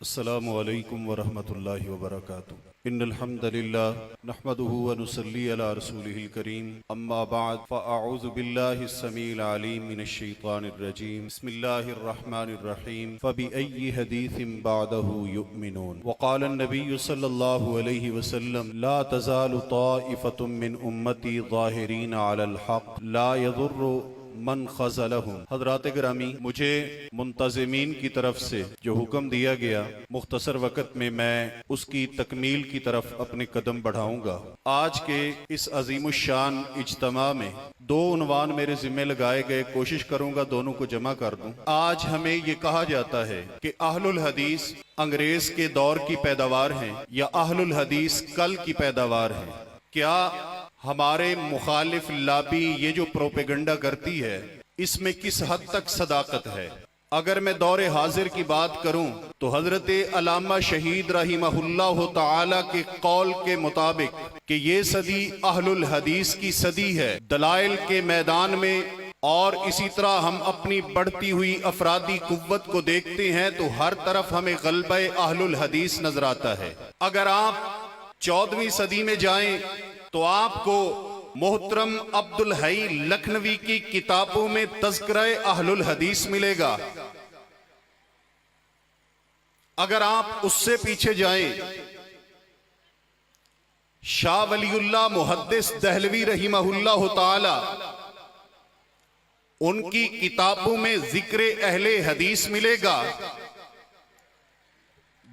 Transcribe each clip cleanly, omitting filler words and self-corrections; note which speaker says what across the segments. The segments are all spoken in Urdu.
Speaker 1: السلام علیکم ورحمۃ اللہ وبرکاتہ ان الحمد للہ نحمده ونصلی علی رسوله الکریم اما بعد فاعوذ باللہ السمیع العلیم من الشیطان الرجیم بسم اللہ الرحمن الرحیم فبأي حدیث بعدہ یؤمنون وقال النبی صلی اللہ علیہ وسلم لا تزال طائفة من امتی ظاہرین علی الحق لا يضر من خذلہم۔ حضرات گرامی، مجھے منتظمین کی طرف سے جو حکم دیا گیا مختصر وقت میں اس کی تکمیل کی طرف اپنے قدم بڑھاؤں گا۔ آج کے اس عظیم الشان اجتماع میں دو عنوان میرے ذمہ لگائے گئے، کوشش کروں گا دونوں کو جمع کر دوں۔ آج ہمیں یہ کہا جاتا ہے کہ اہل الحدیث انگریز کے دور کی پیداوار ہیں یا اہل الحدیث کل کی پیداوار ہیں۔ کیا ہمارے مخالف لابی یہ جو پروپیگنڈا کرتی ہے اس میں کس حد تک صداقت ہے؟ اگر میں دور حاضر کی بات کروں تو حضرت علامہ شہید رحمہ اللہ تعالی کے قول کے مطابق کہ یہ صدی اہل الحدیث کی صدی ہے، دلائل کے میدان میں اور اسی طرح ہم اپنی بڑھتی ہوئی افرادی قوت کو دیکھتے ہیں تو ہر طرف ہمیں غلبہ اہل الحدیث نظر آتا ہے۔ اگر آپ 14ویں صدی میں جائیں تو آپ کو محترم عبدالحی لکھنوی کی کتابوں میں تذکرہ اہل الحدیث ملے گا۔ اگر آپ اس سے پیچھے جائیں، شاہ ولی اللہ محدث دہلوی رحمہ اللہ تعالی، ان کی کتابوں میں ذکر اہل حدیث ملے گا۔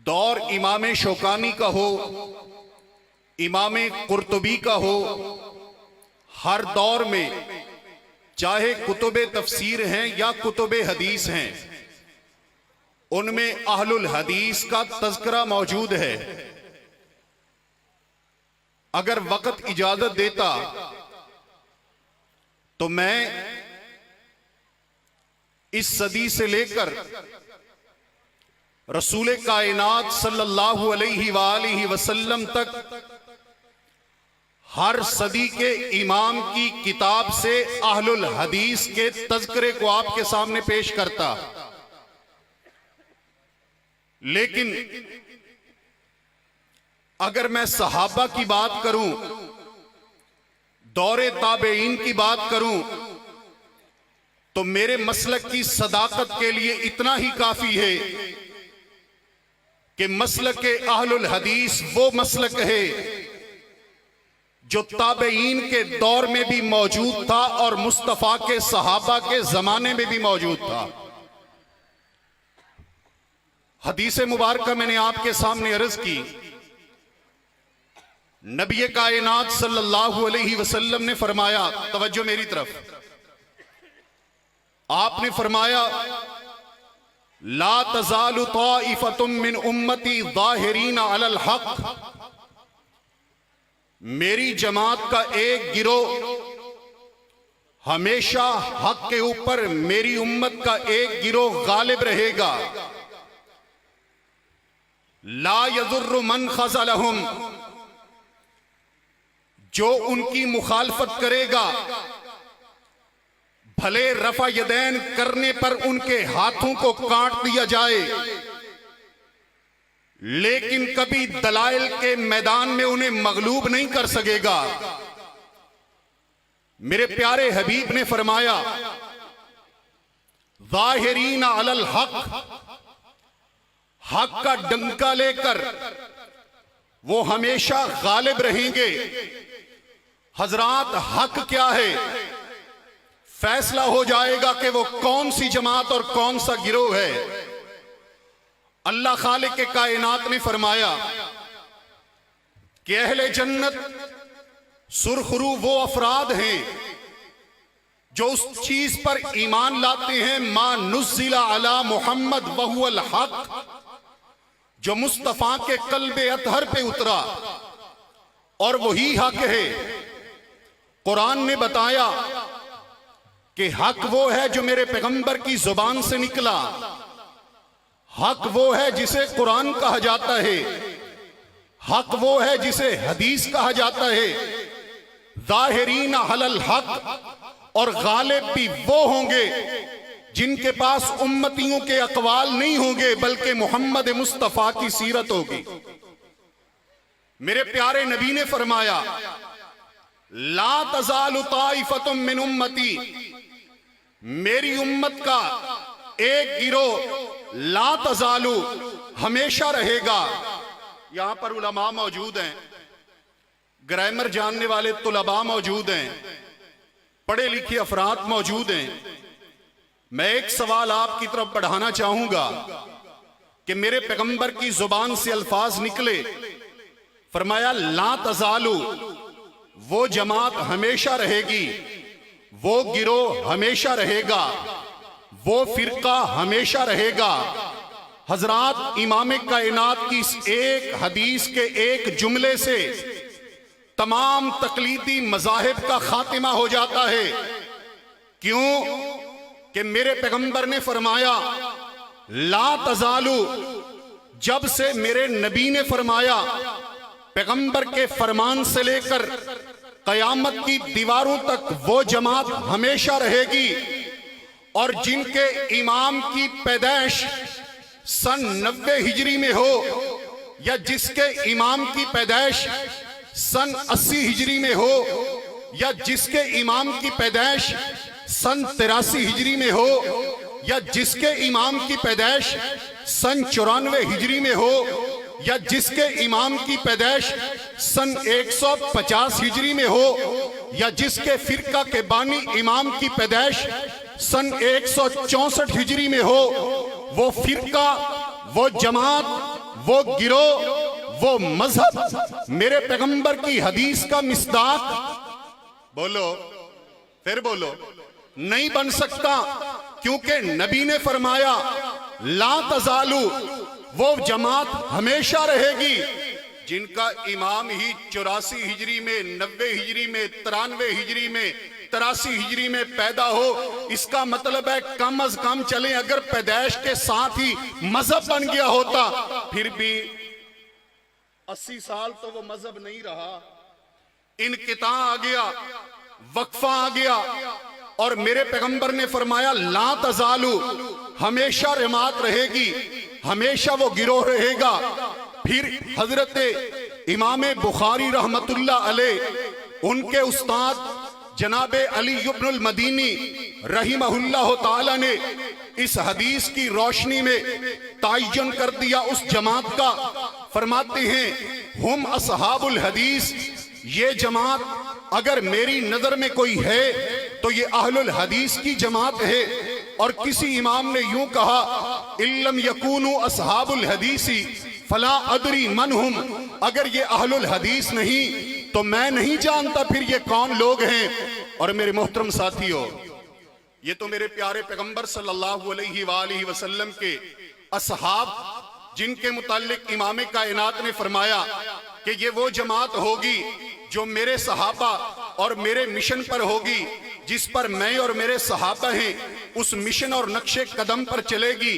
Speaker 1: دور امام شوکانی کا ہو، امام قرطبی کا ہو، ہر دور میں چاہے کتب تفسیر ہیں یا کتب حدیث ہیں، ان میں اہل الحدیث کا تذکرہ موجود ہے۔ اگر وقت اجازت دیتا تو میں اس صدی سے لے کر رسول کائنات صلی اللہ علیہ وآلہ وسلم تک ہر صدی کے امام کی کتاب سے اہل الحدیث کے تذکرے کو آپ کے سامنے پیش کرتا، لیکن اگر میں صحابہ کی بات کروں، دور تابعین کی بات کروں، تو میرے مسلک کی صداقت کے لیے اتنا ہی کافی ہے کہ مسلک اہل الحدیث وہ مسلک ہے جو تابعین کے دور میں بھی موجود تھا اور مصطفیٰ کے صحابہ کے زمانے میں بھی موجود تھا۔ حدیث مبارکہ میں نے آپ کے سامنے عرض کی، نبی کائنات صلی اللہ علیہ وسلم نے فرمایا، توجہ میری طرف، آپ نے فرمایا لا تزال طائفة من امتی ظاہرین علی الحق، میری جماعت کا ایک گروہ ہمیشہ حق کے اوپر، میری امت کا ایک گروہ غالب رہے گا، لا یضر من خذلہم، جو ان کی مخالفت کرے گا بھلے رفع یدین کرنے پر ان کے ہاتھوں کو کاٹ دیا جائے، لیکن کبھی دلائل کے میدان میں انہیں مغلوب نہیں کر سکے گا۔ میرے پیارے حبیب نے فرمایا ظاہرین علی الحق، حق کا ڈنکا لے کر وہ ہمیشہ غالب رہیں گے۔ حضرات، حق کیا ہے؟ فیصلہ ہو جائے گا کہ وہ کون سی جماعت اور کون سا گروہ ہے۔ اللہ خالق کے کائنات نے فرمایا کہ اہل جنت سرخرو وہ افراد ہیں جو اس چیز پر ایمان لاتے ہیں ما نزل علی محمد وہو الحق، جو مصطفیٰ کے قلب اطہر پہ اترا اور وہی حق ہے۔ قرآن نے بتایا کہ حق وہ ہے جو میرے پیغمبر کی زبان سے نکلا، حق وہ ہے جسے قرآن کہا جاتا ہے، حق وہ ہے جسے حدیث کہا جاتا ہے۔ ظاہرین علی الحق، اور غالب بھی وہ ہوں گے
Speaker 2: جن کے پاس امتیوں کے اقوال نہیں ہوں گے بلکہ محمد مصطفیٰ کی سیرت ہوگی۔ میرے پیارے نبی نے فرمایا لا تزال طائفۃ من امتی، میری امت کا ایک گروہ لا تزالو ہمیشہ رہے گا۔ یہاں پر علماء موجود ہیں، گرامر جاننے والے طلباء موجود ہیں، پڑھے لکھے افراد موجود ہیں۔ میں ایک سوال آپ کی طرف بڑھانا چاہوں گا کہ میرے پیغمبر کی زبان سے الفاظ نکلے، فرمایا لا تزالو، وہ جماعت ہمیشہ رہے گی، وہ گروہ ہمیشہ رہے گا، وہ فرقہ ہمیشہ رہے گا۔ حضرات، امام کائنات کی اس ایک حدیث کے ایک جملے سے تمام تقلیدی مذاہب کا خاتمہ ہو جاتا ہے۔ کیوں؟ کہ میرے پیغمبر نے فرمایا لا تزالو، جب سے میرے نبی نے فرمایا، پیغمبر کے فرمان سے لے کر قیامت کی دیواروں تک وہ جماعت ہمیشہ رہے گی، اور جن کے امام کی پیدائش سن 90 ہجری میں ہو، یا جس کے امام کی پیدائش سن 80 ہجری میں ہو، یا جس کے امام کی پیدائش سن 83 ہجری میں ہو، یا جس کے امام کی پیدائش سن 94 ہجری میں ہو، یا جس کے امام کی پیدائش سن 150 ہجری میں ہو، یا جس کے فرقہ کے بانی امام کی پیدائش سن 164 ہجری میں ہو، وہ فرقہ، وہ جماعت، وہ گروہ، وہ مذہب میرے پیغمبر کی حدیث کا مصداق، بولو پھر بولو، نہیں بن سکتا، کیونکہ نبی نے فرمایا لا تزالو، وہ جماعت ہمیشہ رہے گی جن کا امام ہی 84 ہجری میں، 90 ہجری میں، 93 ہجری میں، 83 ہجری میں پیدا ہو۔ اس کا مطلب ہے کم از کم چلیں اگر پیدائش کے ساتھ ہی مذہب بن گیا ہوتا، پھر بھی 80 سال تو وہ مذہب نہیں رہا، انقطاع آ گیا، وقفہ آ گیا، اور میرے پیغمبر نے فرمایا لا تزالو، ہمیشہ جماعت رہے گی، ہمیشہ وہ گروہ رہے گا۔ پھر حضرت امام بخاری رحمت اللہ علیہ، ان کے استاد جناب علی بن المدینی رحمہ اللہ تعالی نے اس حدیث کی روشنی میں تعین کر دیا اس جماعت کا۔ فرماتے ہیں ہم اصحاب الحدیث، یہ جماعت اگر میری نظر میں کوئی ہے تو یہ اہل الحدیث کی جماعت ہے۔ اور کسی امام نے یوں کہا ان لم یکونوا اصحاب الحدیث فلا ادری من ہم، اگر یہ اہل الحدیث نہیں تو میں نہیں جانتا پھر یہ کون لوگ ہیں۔ اور میرے محترم ساتھیو، یہ تو میرے پیارے پیغمبر صلی اللہ علیہ وآلہ وسلم کے اصحاب، جن کے متعلق امام کائنات نے فرمایا کہ یہ وہ جماعت ہوگی جو میرے صحابہ اور میرے مشن پر ہوگی، جس پر میں اور میرے صحابہ ہیں اس مشن اور نقش قدم پر چلے گی،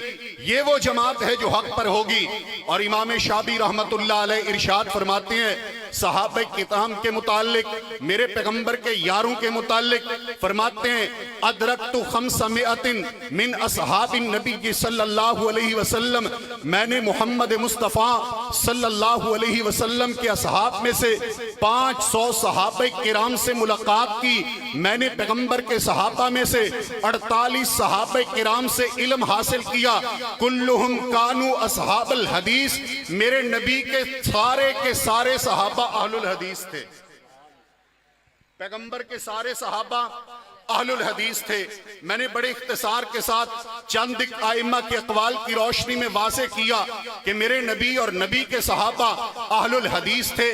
Speaker 2: یہ وہ جماعت ہے جو حق پر ہوگی۔ اور امام شابی رحمت اللہ علیہ ارشاد فرماتے ہیں صحابہ کرام کے متعلق، میرے پیغمبر کے یاروں کے متعلق، فرماتے ہیں ادرکت 500 من اصحاب النبی صلی اللہ علیہ وسلم، میں نے محمد مصطفیٰ صلی اللہ علیہ وسلم کے اصحاب میں سے 500 صحابہ کرام سے ملاقات کی۔ میں نے پیغمبر کے صحابہ میں سے 48 صحابہ کرام سے علم حاصل کیا، کلہم کانوا اصحاب الحدیث، میرے نبی کے سارے صحابہ اہل الحدیث تھے، پیغمبر کے سارے صحابہ اہل الحدیث تھے۔ میں نے بڑے اختصار کے ساتھ چند ائمہ کے اقوال کی روشنی میں واضح کیا کہ میرے نبی اور نبی کے صحابہ اہل الحدیث تھے۔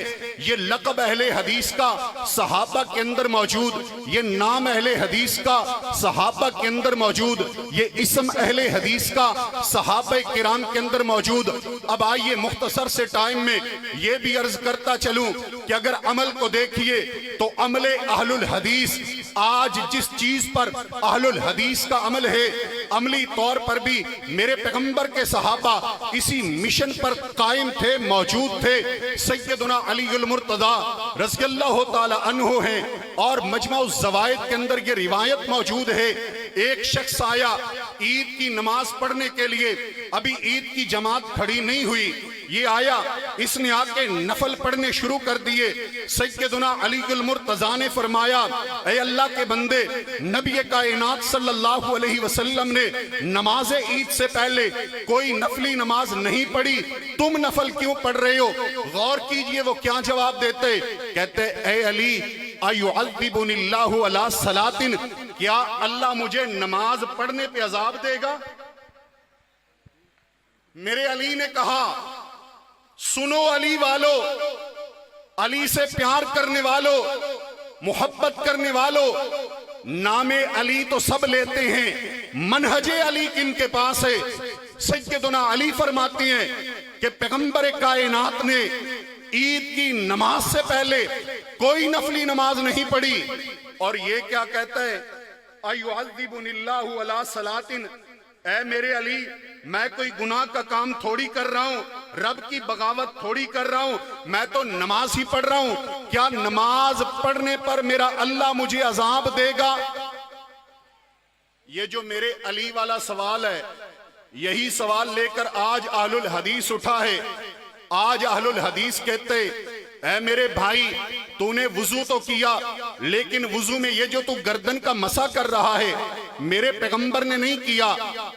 Speaker 2: یہ لقب اہل حدیث کا صحابہ کے اندر موجود، یہ نام اہل حدیث کا صحابہ کے اندر موجود، یہ اسم اہل حدیث کا صحابہ کرام کے اندر موجود۔ اب آئیے مختصر سے ٹائم میں یہ بھی عرض کرتا چلوں کہ اگر عمل کو دیکھیے تو عمل اہل الحدیث، آج جس چیز پر اہل الحدیث کا عمل ہے، عملی طور پر بھی میرے پیغمبر کے صحابہ اسی مشن پر قائم تھے، موجود تھے۔ سیدنا علی المرتضی رضی اللہ تعالی عنہ ہیں، اور مجمع الزوائد کے اندر یہ روایت موجود ہے ایک شخص آیا عید کی نماز پڑھنے کے لیے، ابھی عید کی جماعت کھڑی نہیں ہوئی، یہ آیا، اس نے آ کے نفل پڑھنے شروع کر دیے۔ سیدنا علی المرتضیٰ نے فرمایا، اے اللہ کے بندے، نبی کائنات صلی اللہ علیہ وسلم نے نماز عید سے پہلے کوئی نفلی نماز نہیں پڑھی، تم نفل کیوں پڑھ رہے ہو؟ غور کیجئے وہ کیا جواب دیتے، کہتے اے علی ایعذبنی اللہ علی صلاۃ، کیا اللہ مجھے نماز پڑھنے پہ عذاب دے گا؟ میرے علی نے کہا، سنو علی والو، علی سے پیار کرنے والو، محبت کرنے والو، نام علی تو سب لیتے ہیں، منہج علی کن کے پاس ہے؟ سیدنا علی فرماتے ہیں کہ پیغمبر کائنات نے عید کی نماز سے پہلے کوئی نفلی نماز نہیں پڑھی، اور یہ کیا کہتا ہے، ایعذبنی اللہ علی صلاۃ، اے میرے علی میں کوئی گناہ کا کام تھوڑی کر رہا ہوں، رب کی بغاوت تھوڑی کر رہا ہوں، میں تو نماز ہی پڑھ رہا ہوں، کیا نماز پڑھنے پر میرا اللہ مجھے عذاب دے گا؟ یہ جو میرے علی والا سوال ہے، یہی سوال لے کر آج اہل الحدیث اٹھا ہے۔ آج اہل الحدیث کہتے اے میرے بھائی، تو نے وضو تو کیا، لیکن وضو میں یہ جو تو گردن کا مسح کر رہا ہے میرے پیغمبر نے نہیں کیا،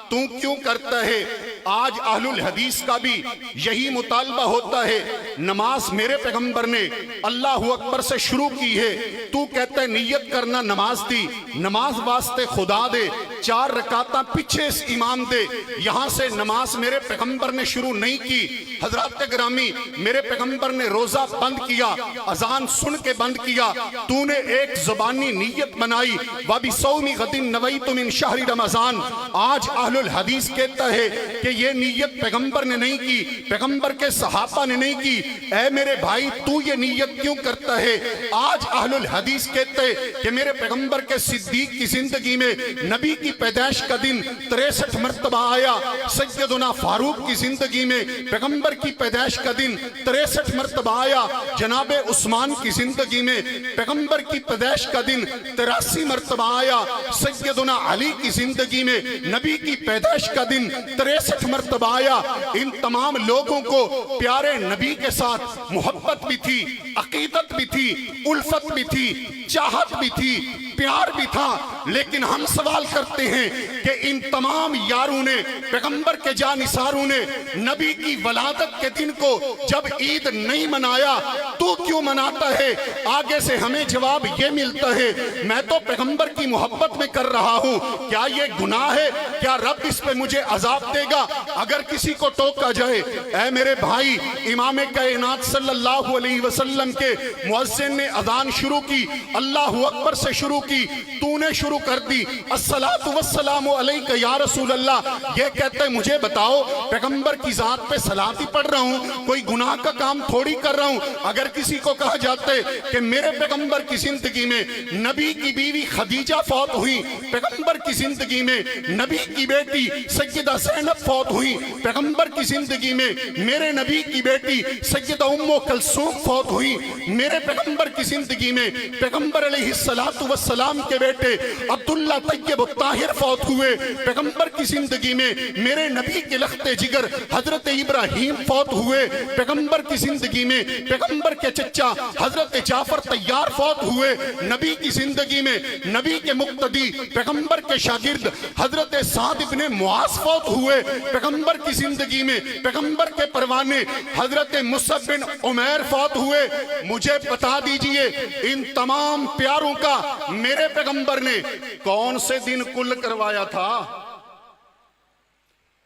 Speaker 2: تو کیوں کرتا ہے؟ آج اہل الحدیث کا بھی یہی مطالبہ ہوتا ہے، نماز میرے پیغمبر نے اللہ اکبر سے شروع کی ہے، تو کہتا ہے نیت کرنا نماز دی، نماز واسطے خدا دے، 4 رکعتاں پیچھے اس امام دے، یہاں سے نماز میرے پیغمبر نے شروع نہیں کی۔ حضرات گرامی، میرے پیغمبر نے روزہ بند کیا، اذان سن کے بند کیا، تو نے ایک زبانی نیت بنائی، وَبِصَوْمِ غَدٍ نَوَيْتُ مِنْ شَهْرِ رمضان۔ آج اہل الحدیث کہتا ہے کہ یہ نیت پیغمبر نے نہیں کی، پیغمبر کے صحابہ نے نہیں کی، اے میرے بھائی تو یہ نیت کیوں کرتا ہے؟ آج اہل الحدیث کہتے کہ میرے پیغمبر کے صدیق کی زندگی میں نبی کی پیدائش کا دن 63 مرتبہ آیا، سیدنا فاروق کی زندگی میں پیغمبر کی پیدائش کا دن 63 مرتبہ آیا، جناب عثمان کی زندگی میں پیغمبر کی پیدائش کا دن 83 مرتبہ آیا، سیدنا علی کی زندگی میں نبی کی پیدائش کا دن 63 مرتبہ آیا۔ ان تمام لوگوں کو پیارے نبی کے ساتھ محبت بھی تھی، عقیدت بھی تھی، الفت بھی تھی، چاہت بھی تھی، پیار بھی تھا، لیکن ہم سوال کرتے ہیں کہ ان تمام یاروں نے، پیغمبر کے جانثاروں نے نبی کی ولادت کے دن کو جب عید نہیں منایا تو کیوں مناتا ہے؟ آگے سے ہمیں جواب یہ ملتا ہے، میں تو پیغمبر کی محبت میں کر رہا ہوں، کیا یہ گناہ ہے؟ کیا رب اس پہ مجھے عذاب دے گا اگر کسی کو ٹوکا جائے؟ اے میرے بھائی، امام کائنات صلی اللہ علیہ وسلم کے مؤذن نے اذان شروع کی، اللہ اکبر سے شروع کی، تو نے شروع کر دی، الصلاۃ والسلام علیک یا رسول اللہ، یہ کہتے مجھے بتاؤ پیغمبر کی ذات پہ صلاۃ ہی پڑھ رہا ہوں، کوئی گناہ کا کام تھوڑی کر رہا ہوں۔ اگر کسی کو کہا جاتا ہے کہ میرے پیغمبر کی زندگی میں نبی کی بیوی خدیجہ فوت ہوئی، پیغمبر کی زندگی میں نبی کی بیٹی سیدہ زینب فوت ہوئی، پیغمبر کی زندگی میں میرے نبی کی بیٹی سیدہ ام کلثوم فوت ہوئی، میرے پیغمبر کی زندگی میں پیغمبر علیہ السلام کے بیٹے عبداللہ طیب الطاہر فوت ہوئے، پیغمبر کی زندگی میں میرے نبی کے لخت جگر حضرت ابراہیم فوت ہوئے، پیغمبر کی زندگی میں پیغمبر کے چچا حضرت جعفر طیار فوت ہوئے، نبی کی زندگی میں نبی کے مقتدی پیغمبر کے شاگرد حضرت سعد ابن معاذ فوت ہوئے، پیغمبر کی زندگی میں پیغمبر کے پروانے حضرت مصعب بن عمیر فوت ہوئے۔ مجھے بتا دیجئے ان تمام پیاروں کا میرے پیغمبر نے کون سے دن کل کروایا تھا؟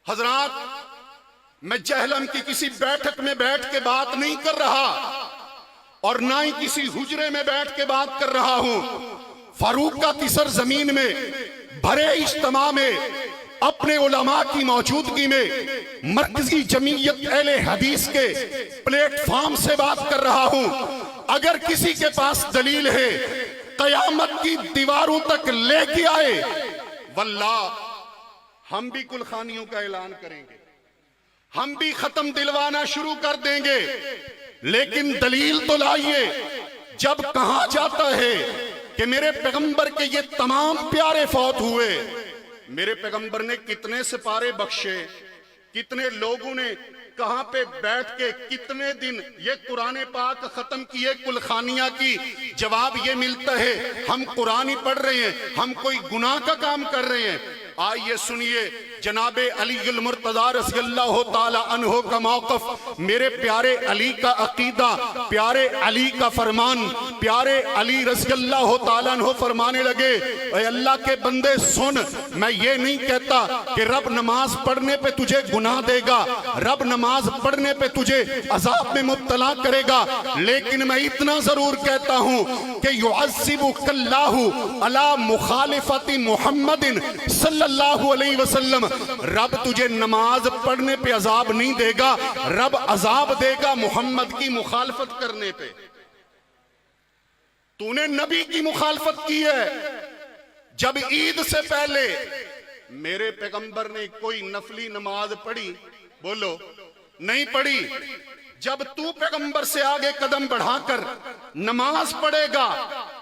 Speaker 2: حضرات، میں جہلم کی کسی بیٹھک میں بیٹھ کے بات نہیں کر رہا اور نہ ہی کسی حجرے میں بیٹھ کے بات کر رہا ہوں، فاروق کا کی سرزمین میں بھرے اجتماع میں اپنے علماء کی موجودگی میں مرکزی جمعیت اہل حدیث کے پلیٹ فارم سے بات کر رہا ہوں۔ اگر کسی کے پاس دلیل ہے قیامت کی دیواروں تک لے کے آئے، واللہ ہم بھی کل خانیوں کا اعلان کریں گے، ہم بھی ختم دلوانا شروع کر دیں گے، لیکن دلیل تو لائیے۔ جب کہا جاتا ہے کہ میرے پیغمبر کے یہ تمام پیارے فوت ہوئے، میرے پیغمبر نے کتنے سپارے بخشے، کتنے لوگوں نے کہاں پہ بیٹھ کے کتنے دن یہ قرآن پاک ختم کیے کلخانیاں کی، جواب یہ ملتا ہے ہم قرآن ہی پڑھ رہے ہیں، ہم کوئی گناہ کا کام کر رہے ہیں۔ آئیے سنیے جناب علی المرتضی رضی اللہ تعالی عنہ کا موقف، میرے پیارے علی کا عقیدہ، پیارے علی کا فرمان۔ پیارے علی رضی اللہ تعالی عنہ فرمانے لگے اے اللہ کے بندے سن، میں یہ نہیں کہتا کہ رب نماز پڑھنے پہ تجھے گناہ دے گا، رب نماز پڑھنے پہ تجھے عذاب میں مبتلا کرے گا، لیکن میں اتنا ضرور کہتا ہوں کہ یعذبک اللہ علی مخالفت محمد صلی اللہ علیہ وسلم، رب تجھے نماز پڑھنے پہ عذاب نہیں دے گا، رب عذاب دے گا محمد کی مخالفت کرنے پہ۔ تو نے نبی کی مخالفت کی ہے۔ جب عید سے پہلے میرے پیغمبر نے کوئی نفلی نماز پڑھی؟ بولو نہیں پڑھی۔ جب تو پیغمبر سے آگے قدم بڑھا کر نماز پڑھے گا،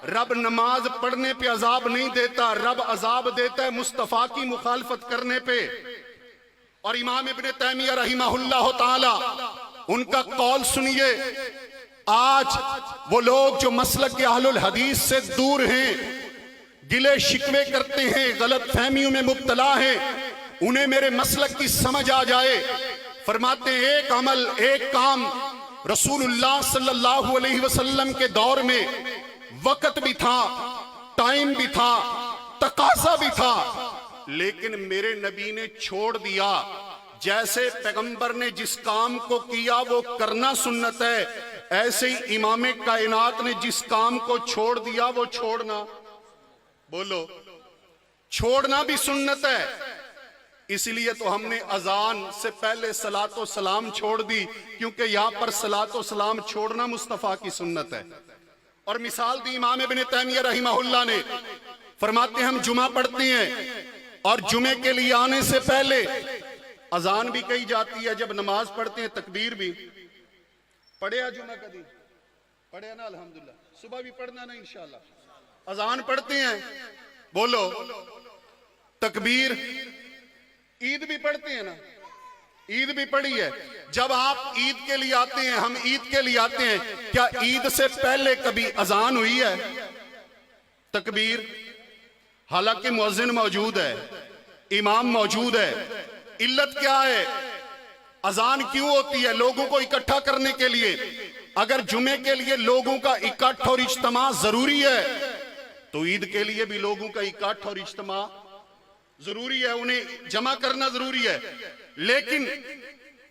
Speaker 2: رب نماز پڑھنے پہ عذاب نہیں دیتا، رب عذاب دیتا ہے مصطفیٰ کی مخالفت کرنے پہ۔ اور امام ابن تیمیہ رحمہ اللہ تعالی ان کا قول سنیے، آج وہ لوگ جو مسلک کے اہل الحدیث سے دور ہیں، گلے شکوے کرتے ہیں، غلط فہمیوں میں مبتلا ہیں، انہیں میرے مسلک کی سمجھ آ جائے۔ فرماتے ہیں ایک عمل، ایک کام رسول اللہ صلی اللہ علیہ وسلم کے دور میں وقت بھی تھا، ٹائم بھی تھا، تقاضا بھی تھا، لیکن میرے نبی نے چھوڑ دیا۔ جیسے پیغمبر نے جس کام کو کیا وہ کرنا سنت ہے، ایسے ہی امام کائنات نے جس کام کو چھوڑ دیا وہ چھوڑنا، بولو چھوڑنا بھی سنت ہے۔ اس لیے تو ہم نے اذان سے پہلے صلاۃ و سلام چھوڑ دی، کیونکہ یہاں پر صلاۃ و سلام چھوڑنا مصطفیٰ کی سنت ہے۔ اور مثال دی امام ابن تیمیہ رحمہ اللہ نے، فرماتے ہیں ہم جمعہ پڑھتے ہیں اور جمعے کے لیے آنے سے پہلے اذان بھی کہی جاتی ہے، جب نماز پڑھتے ہیں تکبیر بھی پڑھے۔ جمعہ کا دن پڑھے نا الحمدللہ، صبح بھی پڑھنا نا انشاءاللہ۔ اذان پڑھتے ہیں، بولو تکبیر، عید بھی پڑھتے ہیں نا، عید بھی پڑھی ہے۔ جب آپ عید کے لیے آتے ہیں، ہم عید کے لیے آتے ہیں، کیا عید سے پہلے کبھی اذان ہوئی ہے؟ تکبیر، حالانکہ مؤذن موجود ہے، امام موجود ہے۔ علت کیا ہے؟ اذان کیوں ہوتی ہے؟ لوگوں کو اکٹھا کرنے کے لیے۔ اگر جمعے کے لیے لوگوں کا اکٹھ اور اجتماع ضروری ہے تو عید کے لیے بھی لوگوں کا اکٹھ اور اجتماع ضروری ہے، انہیں جمع کرنا ضروری ہے۔ لیکن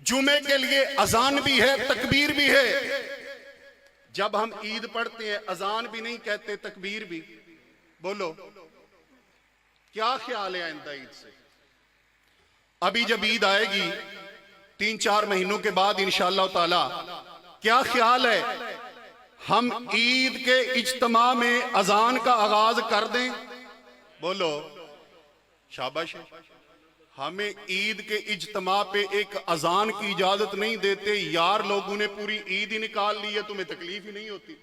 Speaker 2: جمعے کے لیے اذان بھی ہے، تکبیر بھی ہے۔ جب ہم عید پڑھتے ہیں اذان بھی نہیں کہتے، تکبیر بھی، بولو کیا خیال ہے آئندہ عید سے؟ ابھی جب عید آئے گی 3-4 مہینوں کے بعد انشاءاللہ تعالی، کیا خیال ہے ہم عید کے اجتماع میں اذان کا آغاز کر دیں؟ بولو شاباش۔ ہمیں عید کے اجتماع پہ ایک اذان کی اجازت نہیں دیتے، یار لوگوں نے پوری عید ہی نکال لی ہے، تمہیں تکلیف ہی نہیں ہوتی۔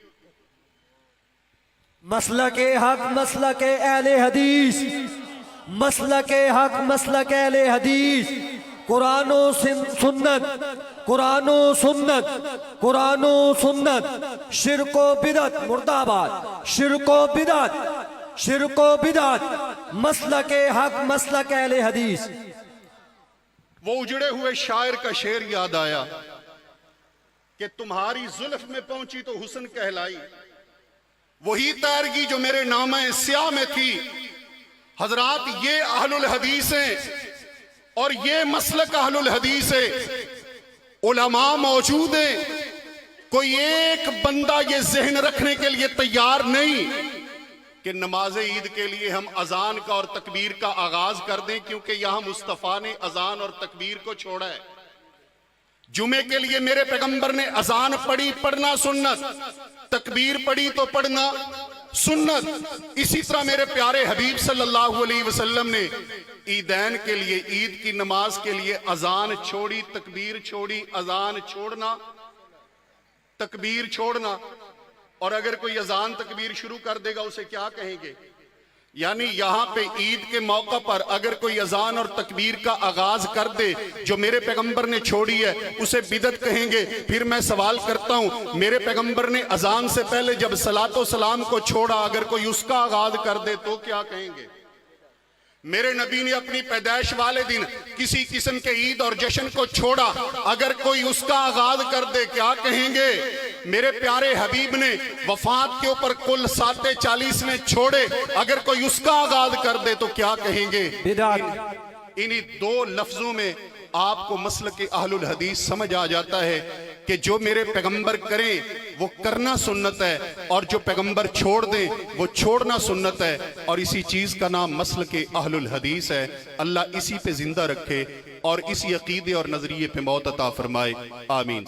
Speaker 3: مسلک حق مسلک اہل حدیث، مسلک حق مسلک اہل حدیث، قرآن و سنت، قرآن و سنت، قرآن و سنت، شرک و بدعت مردہ آباد، شرک و بدعت، شرک و بدعت، مسلک حق مسلک اہل حدیث۔
Speaker 2: وہ اجڑے ہوئے شاعر کا شعر یاد آیا کہ تمہاری زلف میں پہنچی تو حسن کہلائی، وہی تیرگی جو میرے نامہ سیاہ میں تھی۔ حضرات یہ اہل الحدیث ہیں اور یہ مسلک اہل الحدیث ہے، علماء موجود ہیں، کوئی ایک بندہ یہ ذہن رکھنے کے لیے تیار نہیں کہ نماز عید کے لیے ہم اذان کا اور تکبیر کا آغاز کر دیں، کیونکہ یہاں مصطفیٰ نے اذان اور تکبیر کو چھوڑا ہے۔ جمعے کے لیے میرے پیغمبر نے اذان پڑھی، پڑھنا سنت، تکبیر پڑھی تو پڑھنا سنت۔ اسی طرح میرے پیارے حبیب صلی اللہ علیہ وسلم نے عیدین کے لیے، عید کی نماز کے لیے اذان چھوڑی، تکبیر چھوڑی، اذان چھوڑنا، تکبیر چھوڑنا۔ اور اگر کوئی اذان تکبیر شروع کر دے گا اسے کیا کہیں گے؟ یعنی یہاں پہ عید کے موقع پر اگر کوئی اذان اور تکبیر کا آغاز کر دے جو میرے پیغمبر نے چھوڑی ہے اسے بدعت کہیں گے۔ پھر میں سوال کرتا ہوں، میرے پیغمبر نے اذان سے پہلے جب صلاۃ و سلام کو چھوڑا اگر کوئی اس کا آغاز کر دے تو کیا کہیں گے؟ میرے نبی نے اپنی پیدائش والے دن کسی قسم کے عید اور جشن کو چھوڑا اگر کوئی اس کا آغاز کر دے کیا کہیں گے؟ میرے پیارے حبیب نے وفات کے اوپر کل 40 میں چھوڑے اگر کوئی اس کا آغاز کر دے تو کیا کہیں گے؟
Speaker 3: بدعت۔
Speaker 2: انہی دو لفظوں میں آپ کو مسلک اہل الحدیث سمجھ آ جاتا ہے کہ جو میرے پیغمبر کریں وہ کرنا سنت ہے اور جو پیغمبر چھوڑ دیں وہ چھوڑنا سنت ہے، اور اسی چیز کا نام مسلک اہل الحدیث ہے۔ اللہ اسی پہ زندہ رکھے اور اسی عقیدے اور نظریے پہ موت عطا فرمائے، آمین۔